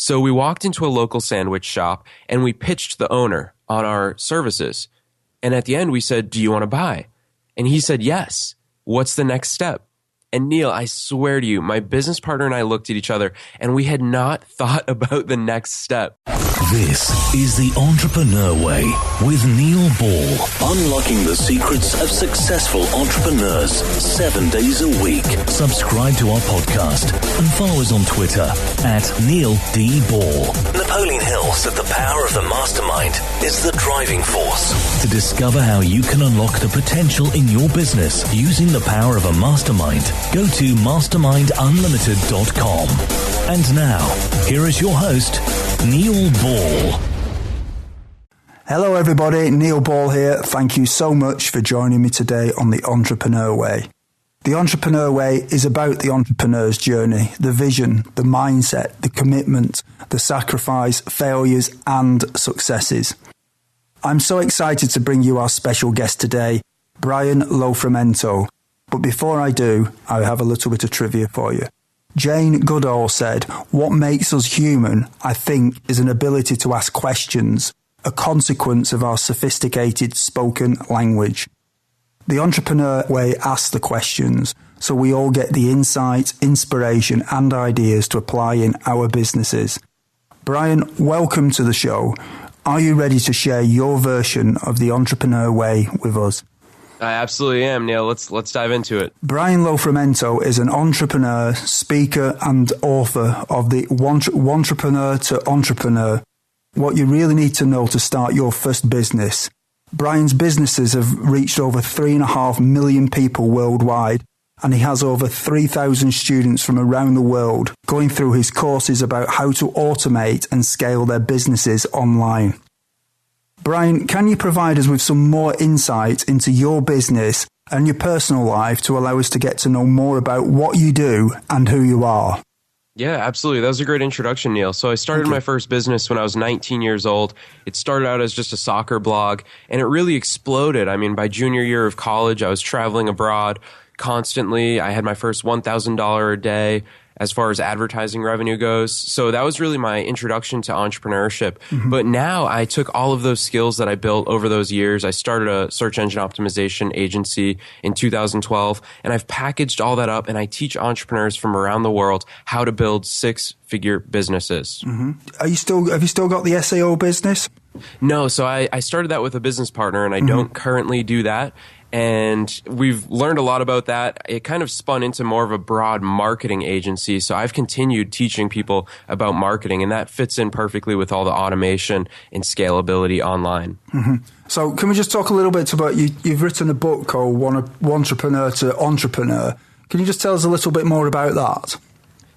So we walked into a local sandwich shop and we pitched the owner on our services. And at the end, we said, do you want to buy? And he said, yes. What's the next step? And Neil, I swear to you, my business partner and I looked at each other and we had not thought about the next step. This is The Entrepreneur Way with Neil Ball. Unlocking the secrets of successful entrepreneurs 7 days a week. Subscribe to our podcast and follow us on Twitter at Neil D. Ball. Napoleon Hill said the power of the mastermind is the driving force. To discover how you can unlock the potential in your business using the power of a mastermind, go to mastermindunlimited.com. And now, here is your host, Neil Ball. Hello everybody, Neil Ball here. Thank you so much for joining me today on The Entrepreneur Way. The Entrepreneur Way is about the entrepreneur's journey, the vision, the mindset, the commitment, the sacrifice, failures and successes. I'm so excited to bring you our special guest today, Brian Lofrumento. But before I do, I have a little bit of trivia for you. Jane Goodall said, what makes us human, I think, is an ability to ask questions, a consequence of our sophisticated spoken language. The Entrepreneur Way asks the questions, so we all get the insight, inspiration and ideas to apply in our businesses. Brian, welcome to the show. Are you ready to share your version of the Entrepreneur Way with us? I absolutely am, Neil. Let's dive into it. Brian Lofrumento is an entrepreneur, speaker, and author of the Wantrepreneur to Entrepreneur. What you really need to know to start your first business. Brian's businesses have reached over 3.5 million people worldwide, and he has over 3,000 students from around the world going through his courses about how to automate and scale their businesses online. Brian, can you provide us with some more insight into your business and your personal life to allow us to get to know more about what you do and who you are? Yeah, absolutely. That was a great introduction, Neil. So I started my first business when I was 19 years old. It started out as just a soccer blog, and it really exploded. I mean, by junior year of college, I was traveling abroad constantly. I had my first $1,000 a day as far as advertising revenue goes. So that was really my introduction to entrepreneurship. Mm-hmm. But now I took all of those skills that I built over those years. I started a search engine optimization agency in 2012, and I've packaged all that up, and I teach entrepreneurs from around the world how to build six-figure businesses. Mm-hmm. Have you still got the SEO business? No, so I started that with a business partner, and I don't currently do that. And we've learned a lot about that. It kind of spun into more of a broad marketing agency. So I've continued teaching people about marketing, and that fits in perfectly with all the automation and scalability online. Mm-hmm. So can we just talk a little bit about you've written a book called Wantrepreneur to Entrepreneur. Can you just tell us a little bit more about that?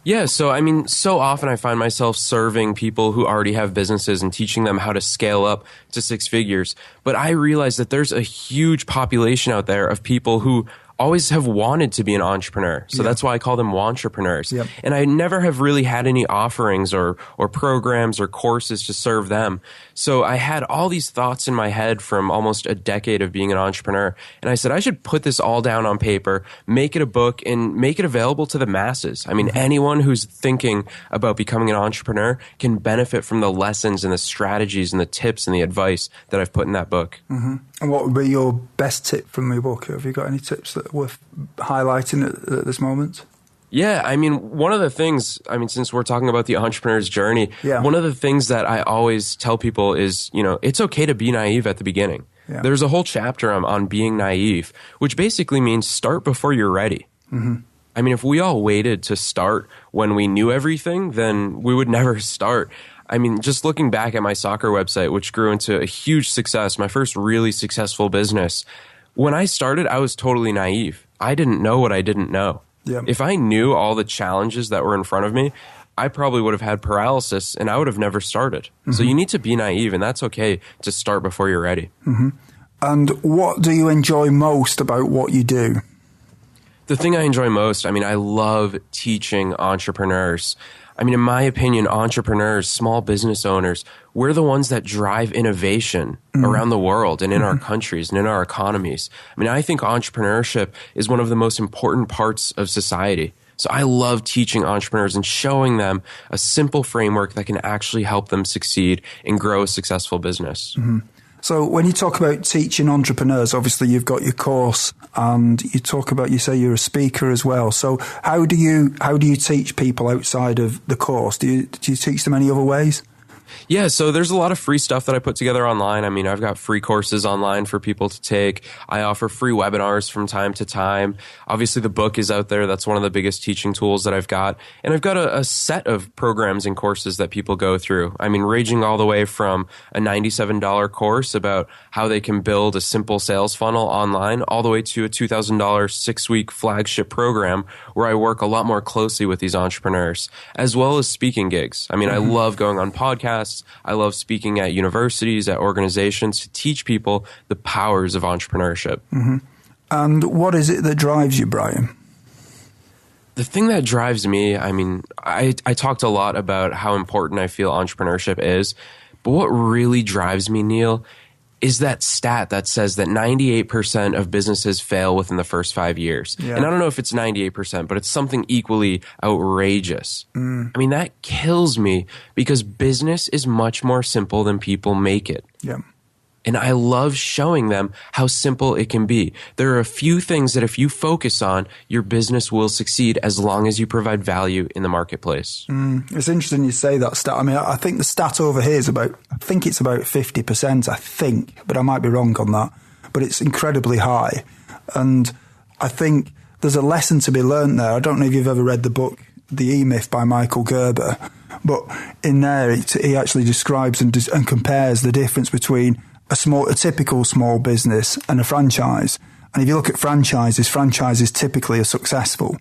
Yeah, so I mean, so often I find myself serving people who already have businesses and teaching them how to scale up to six figures. But I realize that there's a huge population out there of people who always have wanted to be an entrepreneur. So that's why I call them wantrepreneurs. Yep. And I never have really had any offerings or programs or courses to serve them. So I had all these thoughts in my head from almost a decade of being an entrepreneur. And I said, I should put this all down on paper, make it a book, and make it available to the masses. I mean, anyone who's thinking about becoming an entrepreneur can benefit from the lessons and the strategies and the tips and the advice that I've put in that book. Mm-hmm. And what would be your best tip from your book? Have you got any tips that are worth highlighting at this moment? Yeah, I mean, one of the things, since we're talking about the entrepreneur's journey, one of the things that I always tell people is, it's okay to be naive at the beginning. Yeah. There's a whole chapter on being naive, which basically means start before you're ready. Mm-hmm. I mean, if we all waited to start when we knew everything, then we would never start. I mean, just looking back at my soccer website, which grew into a huge success, my first really successful business, when I started, I was totally naive. I didn't know what I didn't know. Yeah. If I knew all the challenges that were in front of me, I probably would have had paralysis and I would have never started. Mm-hmm. So you need to be naive, and that's okay to start before you're ready. Mm-hmm. And what do you enjoy most about what you do? The thing I enjoy most, I love teaching entrepreneurs. In my opinion, entrepreneurs, small business owners, we're the ones that drive innovation around the world and in our countries and in our economies. I think entrepreneurship is one of the most important parts of society. So I love teaching entrepreneurs and showing them a simple framework that can actually help them succeed and grow a successful business. Mm-hmm. So when you talk about teaching entrepreneurs, obviously you've got your course and you say you're a speaker as well. So how do you teach people outside of the course? Do you teach them any other ways? Yeah, so there's a lot of free stuff that I put together online. I mean, I've got free courses online for people to take. I offer free webinars from time to time. Obviously, the book is out there. That's one of the biggest teaching tools that I've got. And I've got a set of programs and courses that people go through. I mean, ranging all the way from a $97 course about how they can build a simple sales funnel online, all the way to a $2,000 6-week flagship program where I work a lot more closely with these entrepreneurs, as well as speaking gigs. I mean, I love going on podcasts. I love speaking at universities, at organizations to teach people the powers of entrepreneurship. Mm-hmm. And what is it that drives you, Brian? The thing that drives me, I mean, I talked a lot about how important I feel entrepreneurship is, but what really drives me, Neil, is that stat that says that 98% of businesses fail within the first 5 years. Yeah. And I don't know if it's 98%, but it's something equally outrageous. I mean, that kills me because business is much more simple than people make it. Yeah. And I love showing them how simple it can be. There are a few things that if you focus on, your business will succeed as long as you provide value in the marketplace. It's interesting you say that stat. I mean, I think the stat over here is about 50%, I think, but I might be wrong on that. But it's incredibly high. And I think there's a lesson to be learned there. I don't know if you've ever read the book, The E-Myth by Michael Gerber, but in there he actually describes and compares the difference between a typical small business and a franchise. And if you look at franchises typically are successful.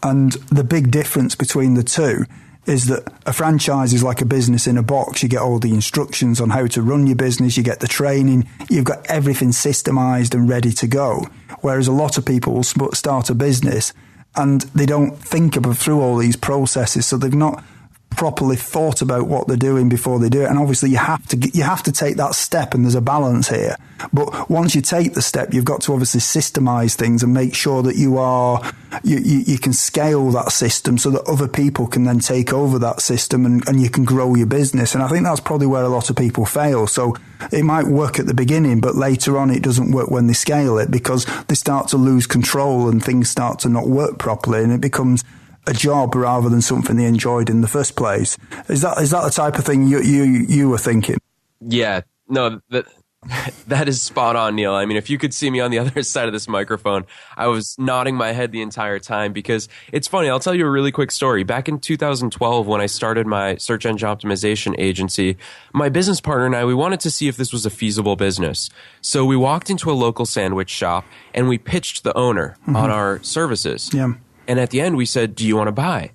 And the big difference between the two is that a franchise is like a business in a box. You get all the instructions on how to run your business. You get the training. You've got everything systemized and ready to go. Whereas a lot of people will start a business and they don't think through all these processes. So they've not properly thought about what they're doing before they do it. And obviously you have to take that step, and there's a balance here. But once you take the step, you've got to obviously systemize things and make sure that you can scale that system so that other people can then take over that system and you can grow your business. And I think that's probably where a lot of people fail. So it might work at the beginning, but later on it doesn't work when they scale it because they start to lose control and things start to not work properly, and it becomes a job rather than something they enjoyed in the first place. Is that the type of thing you were thinking? Yeah, no, that is spot on, Neil. I mean, if you could see me on the other side of this microphone, I was nodding my head the entire time because it's funny. I'll tell you a really quick story. Back in 2012, when I started my search engine optimization agency, my business partner and I, we wanted to see if this was a feasible business. So we walked into a local sandwich shop and we pitched the owner on our services. Yeah. And at the end, we said, "Do you want to buy?"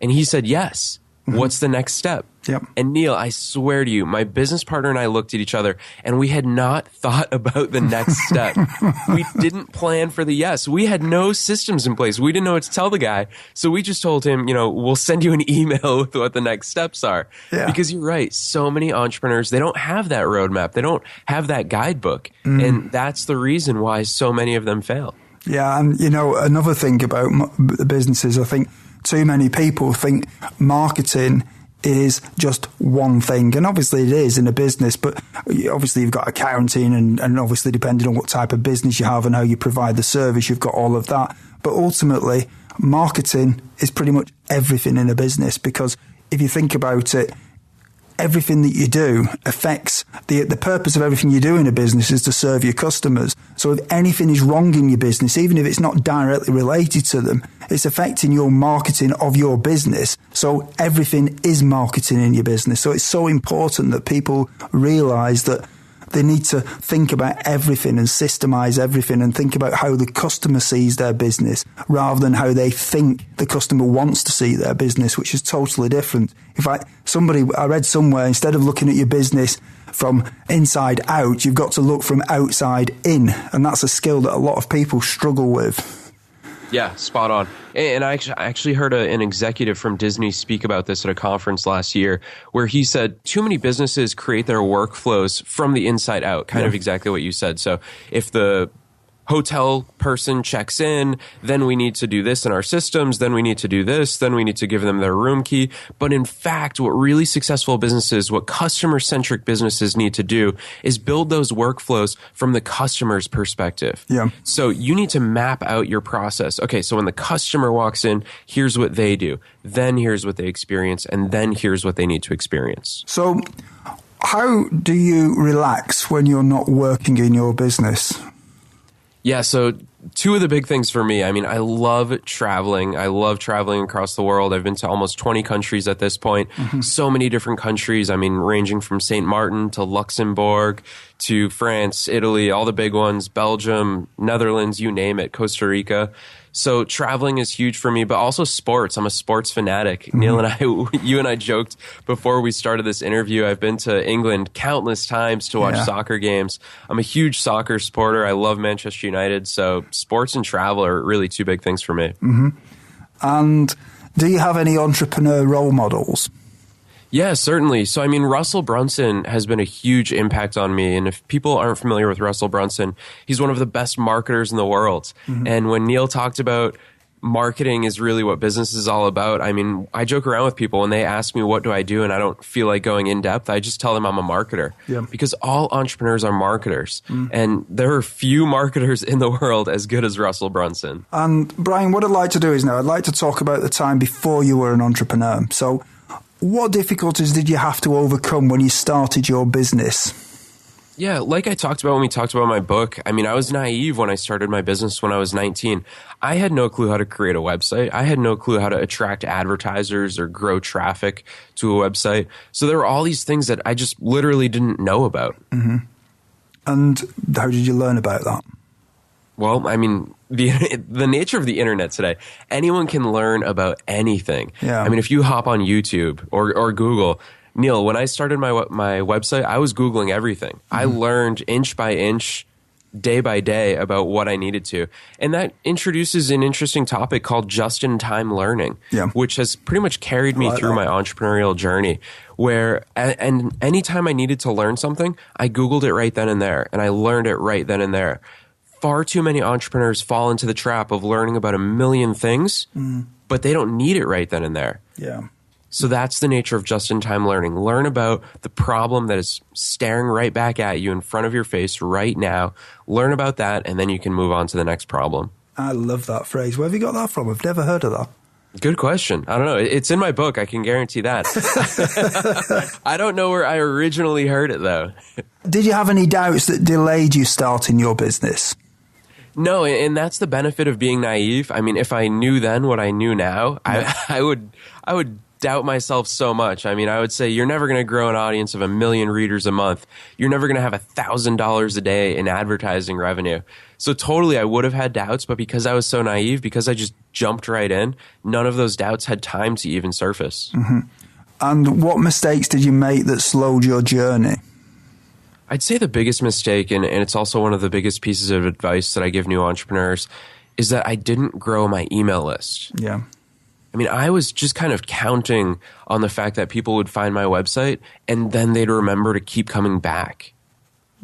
And he said, "Yes." What's the next step? Yep. And Neil, I swear to you, my business partner and I looked at each other and we had not thought about the next step. We didn't plan for the yes. We had no systems in place. We didn't know what to tell the guy. So we just told him, we'll send you an email with what the next steps are. Yeah. Because you're right. So many entrepreneurs, they don't have that roadmap. They don't have that guidebook. And that's the reason why so many of them fail. Yeah. And, another thing about the businesses, I think too many people think marketing is just one thing. And obviously it is in a business, but obviously you've got accounting and obviously depending on what type of business you have and how you provide the service, you've got all of that. But ultimately, marketing is pretty much everything in a business, because if you think about it, everything that you do affects the purpose of everything you do in a business is to serve your customers. So if anything is wrong in your business, even if it's not directly related to them, it's affecting your marketing of your business. So everything is marketing in your business. So it's so important that people realize that they need to think about everything and systemize everything and think about how the customer sees their business rather than how they think the customer wants to see their business, which is totally different. I read somewhere, instead of looking at your business from inside out, you've got to look from outside in. And that's a skill that a lot of people struggle with. Yeah, spot on. And I actually heard an executive from Disney speak about this at a conference last year, where he said too many businesses create their workflows from the inside out, kind of exactly what you said. So if the hotel person checks in, then we need to do this in our systems, then we need to do this, then we need to give them their room key. But in fact, what really successful businesses, what customer-centric businesses need to do is build those workflows from the customer's perspective. Yeah. So you need to map out your process. Okay, so when the customer walks in, here's what they do, then here's what they experience, and then here's what they need to experience. So how do you relax when you're not working in your business? Yeah, so two of the big things for me, I mean, I love traveling. I love traveling across the world. I've been to almost 20 countries at this point. So many different countries. I mean, ranging from St. Martin to Luxembourg to France, Italy, all the big ones, Belgium, Netherlands, you name it, Costa Rica. So traveling is huge for me, but also sports. I'm a sports fanatic. Neil and I, you and I joked before we started this interview, I've been to England countless times to watch soccer games. I'm a huge soccer supporter. I love Manchester United. So sports and travel are really two big things for me. And do you have any entrepreneur role models? Yeah, certainly. So, I mean, Russell Brunson has been a huge impact on me. And if people aren't familiar with Russell Brunson, he's one of the best marketers in the world. And when Neil talked about marketing is really what business is all about, I mean, I joke around with people when they ask me, what do I do? And I don't feel like going in depth. I just tell them I'm a marketer because all entrepreneurs are marketers. And there are few marketers in the world as good as Russell Brunson. And Brian, what I'd like to do is now I'd like to talk about the time before you were an entrepreneur. So what difficulties did you have to overcome when you started your business? Yeah, like I talked about when we talked about my book, I mean, I was naive when I started my business when I was 19. I had no clue how to create a website. I had no clue how to attract advertisers or grow traffic to a website. So there were all these things that I just literally didn't know about. And how did you learn about that? Well, I mean, the nature of the internet today, anyone can learn about anything. I mean, if you hop on YouTube or Google, Neil, when I started my website, I was Googling everything. I learned inch by inch, day by day about what I needed to. And that introduces an interesting topic called just-in-time learning, which has pretty much carried me through my entrepreneurial journey, where and anytime I needed to learn something, I Googled it right then and there, and I learned it right then and there. Far too many entrepreneurs fall into the trap of learning about a million things, but they don't need it right then and there. So that's the nature of just-in-time learning. Learn about the problem that is staring right back at you in front of your face right now. Learn about that, and then you can move on to the next problem. I love that phrase. Where have you got that from? I've never heard of that. Good question. I don't know. It's in my book. I can guarantee that. I don't know where I originally heard it, though. Did you have any doubts that delayed you starting your business? No, and that's the benefit of being naive. I mean, if I knew then what I knew now, I would doubt myself so much. I mean, I would say you're never going to grow an audience of 1 million readers a month. You're never going to have $1,000 a day in advertising revenue. So totally, I would have had doubts, but because I was so naive, because I just jumped right in, none of those doubts had time to even surface. And what mistakes did you make that slowed your journey? I'd say the biggest mistake, and it's also one of the biggest pieces of advice that I give new entrepreneurs, is that I didn't grow my email list. I mean, I was just kind of counting on the fact that people would find my website and then they'd remember to keep coming back.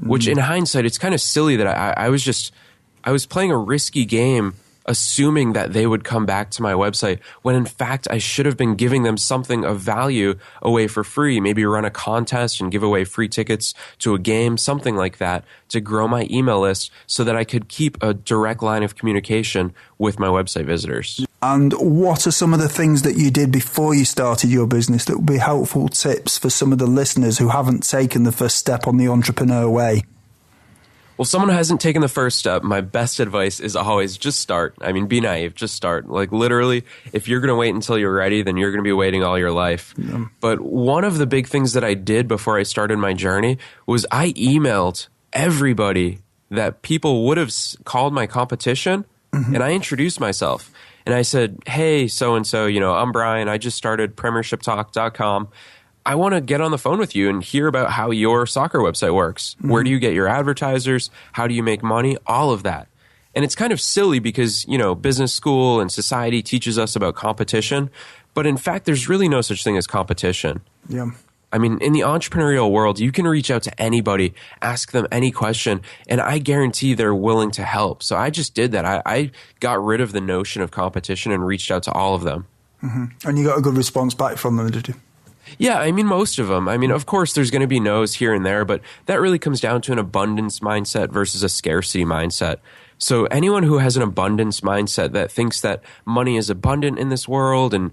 Which in hindsight, it's kind of silly that I was playing a risky game assuming that they would come back to my website when in fact I should have been giving them something of value away for free. Maybe run a contest and give away free tickets to a game, something like that, to grow my email list so that I could keep a direct line of communication with my website visitors. And what are some of the things that you did before you started your business that would be helpful tips for some of the listeners who haven't taken the first step on the entrepreneur way? Well, someone who hasn't taken the first step, my best advice is always just start. I mean, be naive, just start. Like literally, if you're going to wait until you're ready, then you're going to be waiting all your life. But one of the big things that I did before I started my journey was I emailed everybody that people would have called my competition, and I introduced myself. And I said, hey, so-and-so, I'm Brian. I just started premiershiptalk.com. I want to get on the phone with you and hear about how your soccer website works. Where do you get your advertisers? How do you make money? All of that. And it's kind of silly because, business school and society teaches us about competition. But in fact, there's really no such thing as competition. I mean, in the entrepreneurial world, you can reach out to anybody, ask them any question, and I guarantee they're willing to help. So I just did that. I got rid of the notion of competition and reached out to all of them. Mm-hmm. And you got a good response back from them, did you? Yeah, I mean, most of them. I mean, of course, there's going to be no's here and there, but that really comes down to an abundance mindset versus a scarcity mindset. So anyone who has an abundance mindset that thinks that money is abundant in this world and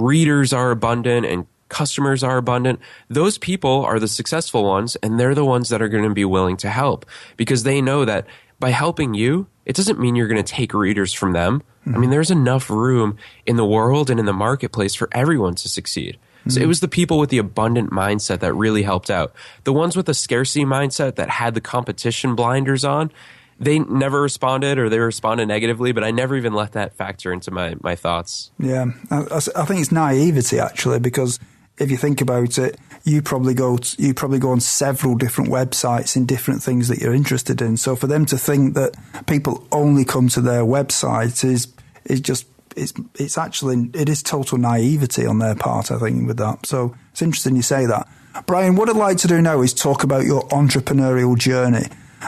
readers are abundant and customers are abundant, those people are the successful ones, and they're the ones that are going to be willing to help because they know that by helping you, it doesn't mean you're going to take readers from them. Mm-hmm. I mean, there's enough room in the world and in the marketplace for everyone to succeed. So it was the people with the abundant mindset that really helped out. The ones with the scarcity mindset that had the competition blinders on, they never responded or they responded negatively, but I never even let that factor into my thoughts. Yeah, I think it's naivety actually, because if you think about it, you probably go on several different websites in different things that you're interested in. So for them to think that people only come to their website is just it's actually total naivety on their part, I think, with that. So it's interesting you say that. Brian, what I'd like to do now is talk about your entrepreneurial journey.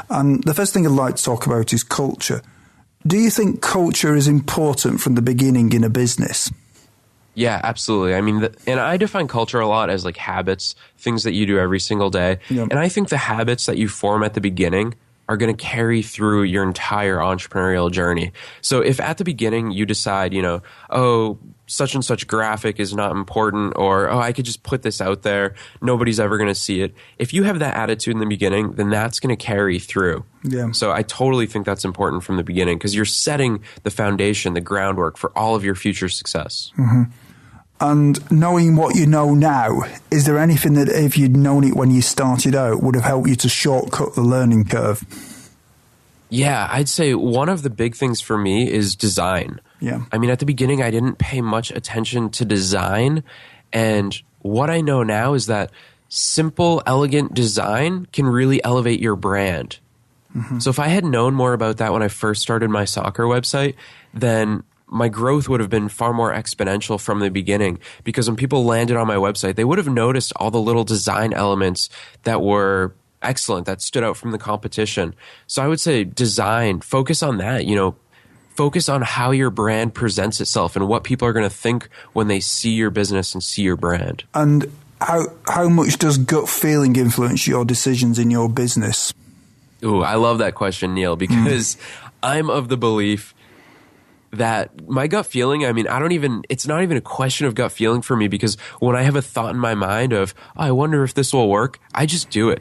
And the first thing I'd like to talk about is culture. Do you think culture is important from the beginning in a business? Yeah, absolutely. I mean, and I define culture a lot as like habits, things that you do every single day. Yeah. And I think the habits that you form at the beginning are going to carry through your entire entrepreneurial journey. So if at the beginning you decide, oh, such and such graphic is not important, or, oh, I could just put this out there, nobody's ever going to see it. If you have that attitude in the beginning, then that's going to carry through. Yeah. So I totally think that's important from the beginning because you're setting the foundation, the groundwork for all of your future success. Mm-hmm. And knowing what you know now, is there anything that if you'd known it when you started out would have helped you to shortcut the learning curve? Yeah, I'd say one of the big things for me is design. Yeah. I mean, at the beginning, I didn't pay much attention to design. And what I know now is that simple, elegant design can really elevate your brand. Mm-hmm. So if I had known more about that when I first started my soccer website, then my growth would have been far more exponential from the beginning, because when people landed on my website, they would have noticed all the little design elements that were excellent, that stood out from the competition. So I would say design, focus on that, focus on how your brand presents itself and what people are going to think when they see your business and see your brand. And how much does gut feeling influence your decisions in your business? Ooh, I love that question, Neil, because I'm of the belief that my gut feeling, I mean, it's not even a question of gut feeling for me, because when I have a thought in my mind of, oh, I wonder if this will work, I just do it.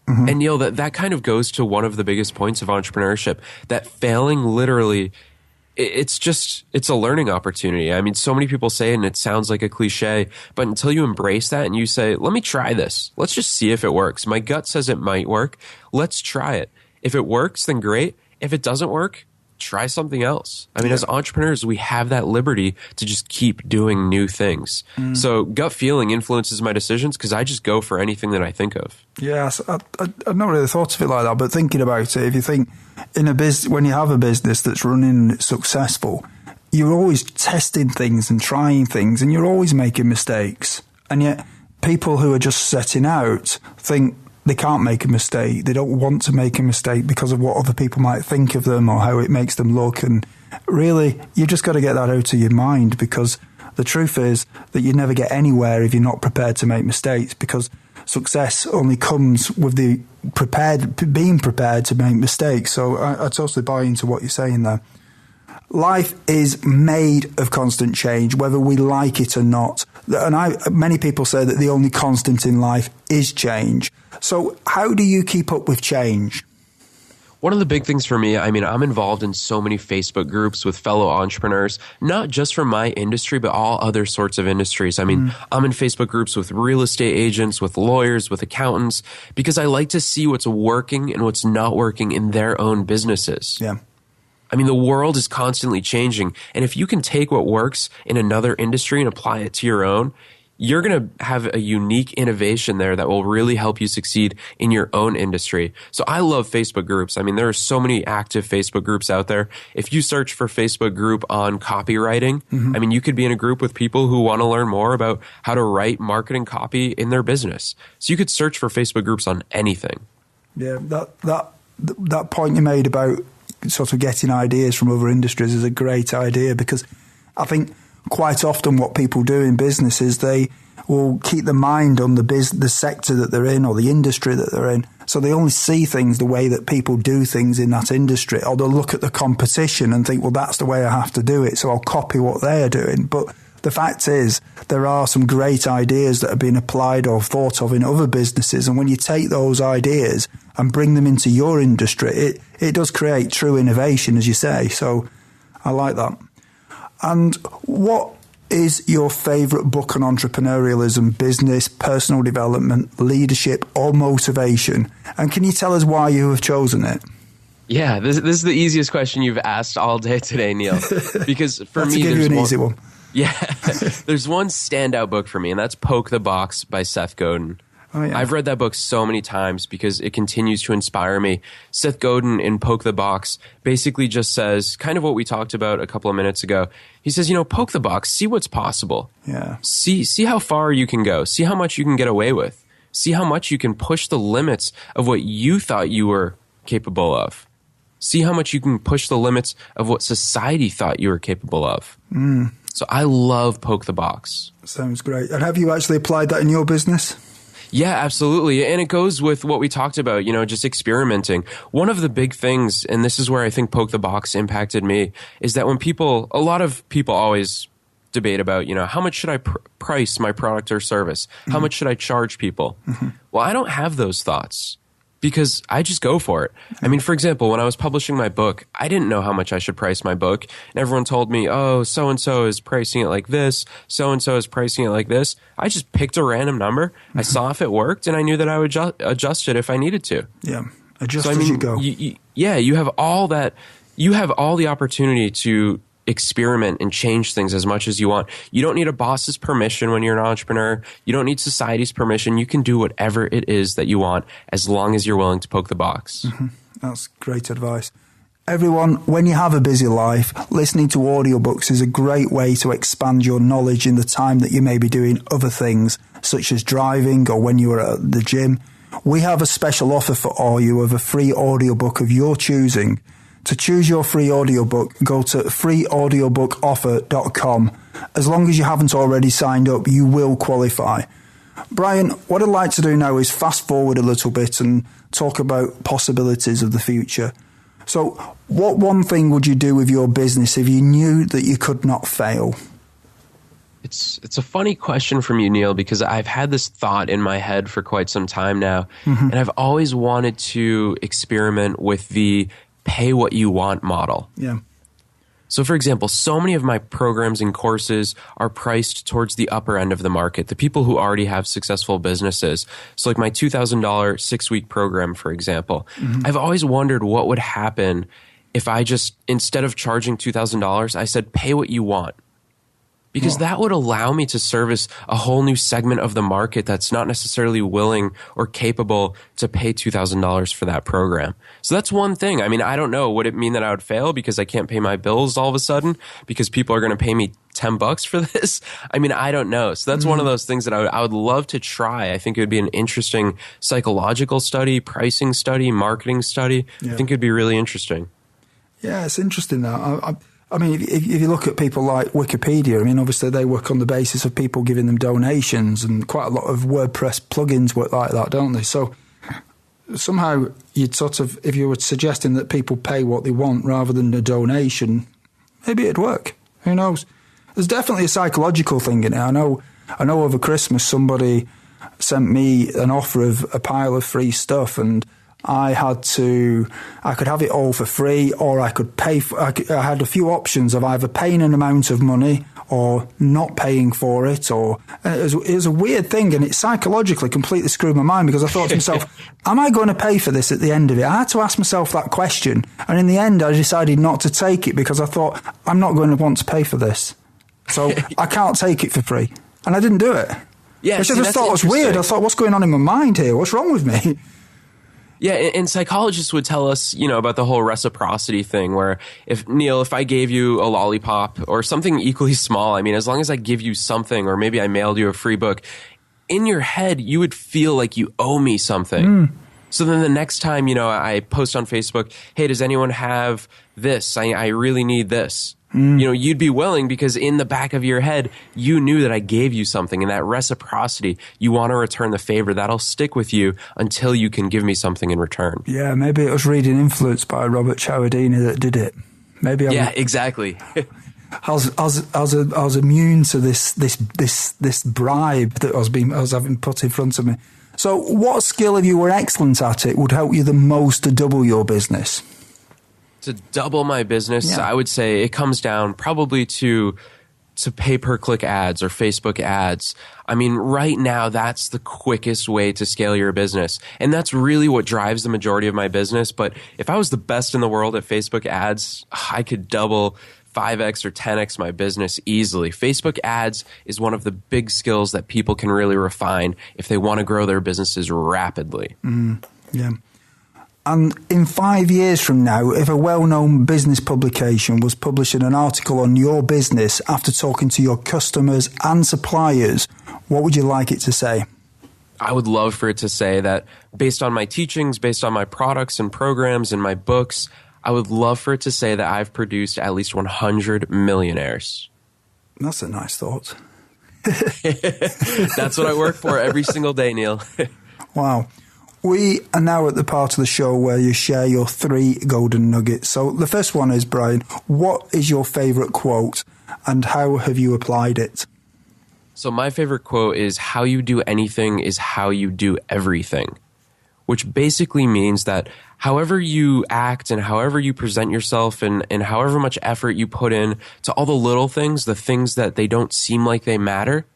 Mm-hmm. And Neil, that kind of goes to one of the biggest points of entrepreneurship, that failing literally, it's a learning opportunity. I mean, so many people say it and it sounds like a cliche, but until you embrace that and you say, let me try this, let's just see if it works. My gut says it might work. Let's try it. If it works, then great. If it doesn't work, try something else. I mean, as entrepreneurs, we have that liberty to just keep doing new things. So gut feeling influences my decisions because I just go for anything that I think of. Yes, I've not really thought of it like that, but thinking about it, if you think in a business, when you have a business that's running and it's successful, you're always testing things and trying things and you're always making mistakes. And yet people who are just setting out think they can't make a mistake. They don't want to make a mistake because of what other people might think of them or how it makes them look. And really, you just got to get that out of your mind, because the truth is that you never get anywhere if you're not prepared to make mistakes, because success only comes with being prepared to make mistakes. So I totally buy into what you're saying there. Life is made of constant change, whether we like it or not. And many people say that the only constant in life is change. So how do you keep up with change? One of the big things for me, I mean, I'm involved in so many Facebook groups with fellow entrepreneurs, not just from my industry, but all other sorts of industries. I mean, I'm in Facebook groups with real estate agents, with lawyers, with accountants, because I like to see what's working and what's not working in their own businesses. Yeah. I mean, the world is constantly changing. And if you can take what works in another industry and apply it to your own, you're going to have a unique innovation there that will really help you succeed in your own industry. So I love Facebook groups. I mean, there are so many active Facebook groups out there. If you search for Facebook group on copywriting, I mean, you could be in a group with people who want to learn more about how to write marketing copy in their business. So you could search for Facebook groups on anything. Yeah, that point you made about sort of getting ideas from other industries is a great idea, because I think quite often what people do in business is they will keep the mind on the sector that they're in or the industry that they're in. So they only see things the way that people do things in that industry, or they'll look at the competition and think, well, that's the way I have to do it, so I'll copy what they're doing. But the fact is, there are some great ideas that have been applied or thought of in other businesses. And when you take those ideas and bring them into your industry, it does create true innovation, as you say. So I like that. And what is your favourite book on entrepreneurialism, business, personal development, leadership, or motivation? And can you tell us why you have chosen it? Yeah, this is the easiest question you've asked all day today, Neil. Because for me, give you an easy one. Yeah, there's one standout book for me, and that's Poke the Box by Seth Godin. Oh, yeah. I've read that book so many times because it continues to inspire me. Seth Godin in Poke the Box basically just says kind of what we talked about a couple of minutes ago. He says, poke the box, see what's possible. Yeah. See how far you can go. See how much you can get away with. See how much you can push the limits of what you thought you were capable of. See how much you can push the limits of what society thought you were capable of. So I love Poke the Box. Sounds great. And have you actually applied that in your business? Yeah, absolutely. And it goes with what we talked about, just experimenting. One of the big things, and this is where I think Poke the Box impacted me, is that when a lot of people always debate about, how much should I price my product or service? How much should I charge people? Well, I don't have those thoughts, because I just go for it. I mean, for example, when I was publishing my book, I didn't know how much I should price my book. And everyone told me, oh, so-and-so is pricing it like this. So-and-so is pricing it like this. I just picked a random number. I saw if it worked, and I knew that I would adjust it if I needed to. Yeah, adjust as you go. You have all that. You have all the opportunity to experiment and change things as much as you want. You don't need a boss's permission when you're an entrepreneur. You don't need society's permission. You can do whatever it is that you want as long as you're willing to poke the box. That's great advice. Everyone, when you have a busy life, listening to audiobooks is a great way to expand your knowledge in the time that you may be doing other things, such as driving or when you are at the gym. We have a special offer for all you of a free audiobook of your choosing. To choose your free audiobook, go to freeaudiobookoffer.com. As long as you haven't already signed up, you will qualify. Brian, what I'd like to do now is fast forward a little bit and talk about possibilities of the future. So, what one thing would you do with your business if you knew that you could not fail? It's a funny question from you, Neil, because I've had this thought in my head for quite some time now, and I've always wanted to experiment with the pay what you want model. Yeah. So for example, so many of my programs and courses are priced towards the upper end of the market, the people who already have successful businesses. So like my $2,000 6-week program, for example, I've always wondered what would happen if I just, instead of charging $2,000, I said, pay what you want. Because that would allow me to service a whole new segment of the market that's not necessarily willing or capable to pay $2,000 for that program. So that's one thing. I mean, I don't know. Would it mean that I would fail because I can't pay my bills all of a sudden because people are going to pay me $10 for this? I mean, I don't know. So that's one of those things that I would love to try. I think it would be an interesting psychological study, pricing study, marketing study. Yeah. I think it would be really interesting. Yeah, it's interesting though. I mean, if you look at people like Wikipedia, I mean, obviously they work on the basis of people giving them donations, and quite a lot of WordPress plugins work like that, don't they? So somehow you'd sort of, if you were suggesting that people pay what they want rather than a donation, maybe it'd work. Who knows? There's definitely a psychological thing in it. I know over Christmas somebody sent me an offer of a pile of free stuff, and I could have it all for free, or I could pay for, I had a few options of either paying an amount of money or not paying for it, or it was a weird thing, and it psychologically completely screwed my mind, because I thought to myself, am I going to pay for this at the end of it? I had to ask myself that question, and in the end I decided not to take it because I thought, I'm not going to want to pay for this, so I can't take it for free, and I didn't do it. Yeah, which I just thought was weird. I thought, what's going on in my mind here? What's wrong with me? Yeah, and psychologists would tell us, about the whole reciprocity thing where if I gave you a lollipop or something equally small, as long as I give you something or maybe I mailed you a free book, in your head, you would feel like you owe me something. So then the next time, I post on Facebook, hey, does anyone have this? I really need this. You'd be willing because in the back of your head, you knew that I gave you something, and that reciprocity, you want to return the favor. That'll stick with you until you can give me something in return. Yeah, maybe it was Reading Influence by Robert Cialdini that did it. Maybe exactly. I was immune to this bribe that I was having put in front of me. So what skill, if you were excellent at it, would help you the most to double your business? To double my business, I would say it comes down probably to pay-per-click ads or Facebook ads. Right now, that's the quickest way to scale your business. And that's really what drives the majority of my business. But if I was the best in the world at Facebook ads, I could double 5x or 10x my business easily. Facebook ads is one of the big skills that people can really refine if they want to grow their businesses rapidly. Yeah. And in 5 years from now, if a well-known business publication was publishing an article on your business after talking to your customers and suppliers, what would you like it to say? I would love for it to say that based on my teachings, based on my products and programs and my books, I would love for it to say that I've produced at least 100 millionaires. That's a nice thought. That's what I work for every single day, Neil. Wow. We are now at the part of the show where you share your 3 golden nuggets. So the first one is, Brian, what is your favorite quote and how have you applied it? So my favorite quote is, how you do anything is how you do everything, which basically means that however you act and however you present yourself and however much effort you put in to all the little things, the things that they don't seem like they matter,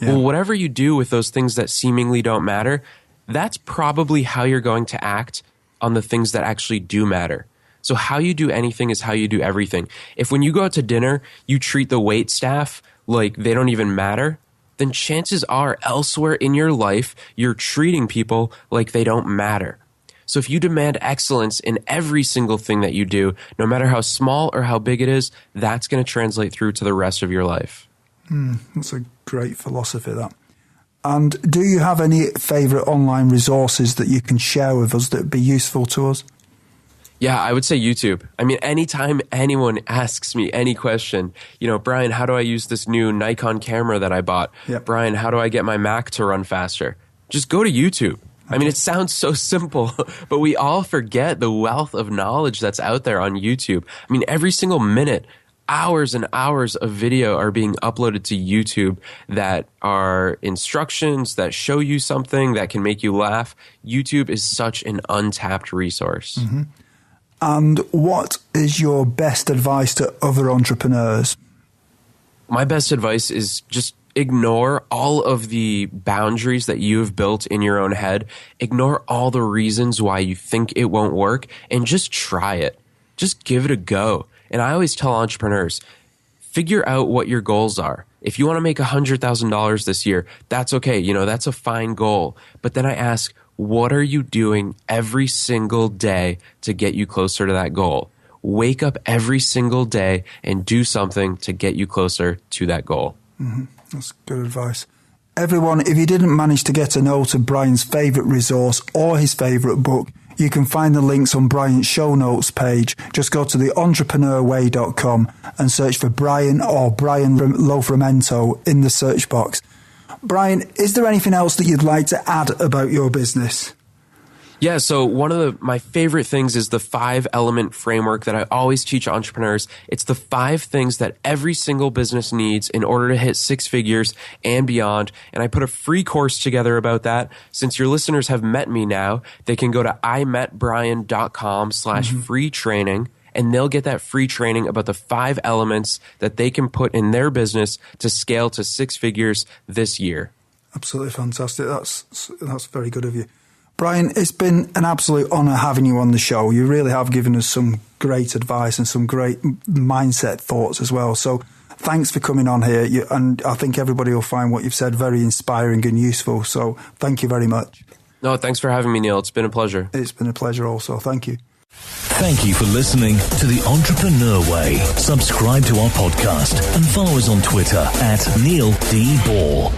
well, whatever you do with those things that seemingly don't matter, that's probably how you're going to act on the things that actually do matter. So how you do anything is how you do everything. If when you go out to dinner, you treat the wait staff like they don't even matter, then chances are elsewhere in your life, you're treating people like they don't matter. So if you demand excellence in every single thing that you do, no matter how small or how big it is, that's going to translate through to the rest of your life. That's a great philosophy, that. And do you have any favorite online resources that you can share with us that would be useful to us? Yeah, I would say YouTube. Anytime anyone asks me any question, Brian, how do I use this new Nikon camera that I bought? Yep. Brian, how do I get my Mac to run faster? Just go to YouTube. Okay. It sounds so simple, but we all forget the wealth of knowledge that's out there on YouTube. Every single minute, hours and hours of video are being uploaded to YouTube that are instructions that show you something that can make you laugh. YouTube is such an untapped resource. Mm-hmm. And what is your best advice to other entrepreneurs? My best advice is just ignore all of the boundaries that you have built in your own head. Ignore all the reasons why you think it won't work and just try it. Just give it a go. And I always tell entrepreneurs, figure out what your goals are. If you want to make $100,000 this year, that's okay. That's a fine goal. But then I ask, what are you doing every single day to get you closer to that goal? Wake up every single day and do something to get you closer to that goal. Mm-hmm. That's good advice. Everyone, if you didn't manage to get a note of Brian's favourite resource or his favourite book, you can find the links on Brian's show notes page. Just go to theentrepreneurway.com and search for Brian or Brian Lofrumento in the search box. Brian, is there anything else that you'd like to add about your business? Yeah, so one of my favorite things is the 5-element framework that I always teach entrepreneurs. It's the 5 things that every single business needs in order to hit 6 figures and beyond. And I put a free course together about that. Since your listeners have met me now, they can go to imetbrian.com/free training, and they'll get that free training about the 5 elements that they can put in their business to scale to 6 figures this year. Absolutely fantastic. That's very good of you. Brian, it's been an absolute honour having you on the show. You really have given us some great advice and some great mindset thoughts as well. So thanks for coming on here. And I think everybody will find what you've said very inspiring and useful. So thank you very much. No, thanks for having me, Neil. It's been a pleasure. It's been a pleasure also. Thank you. Thank you for listening to The Entrepreneur Way. Subscribe to our podcast and follow us on Twitter @Neil D. Ball.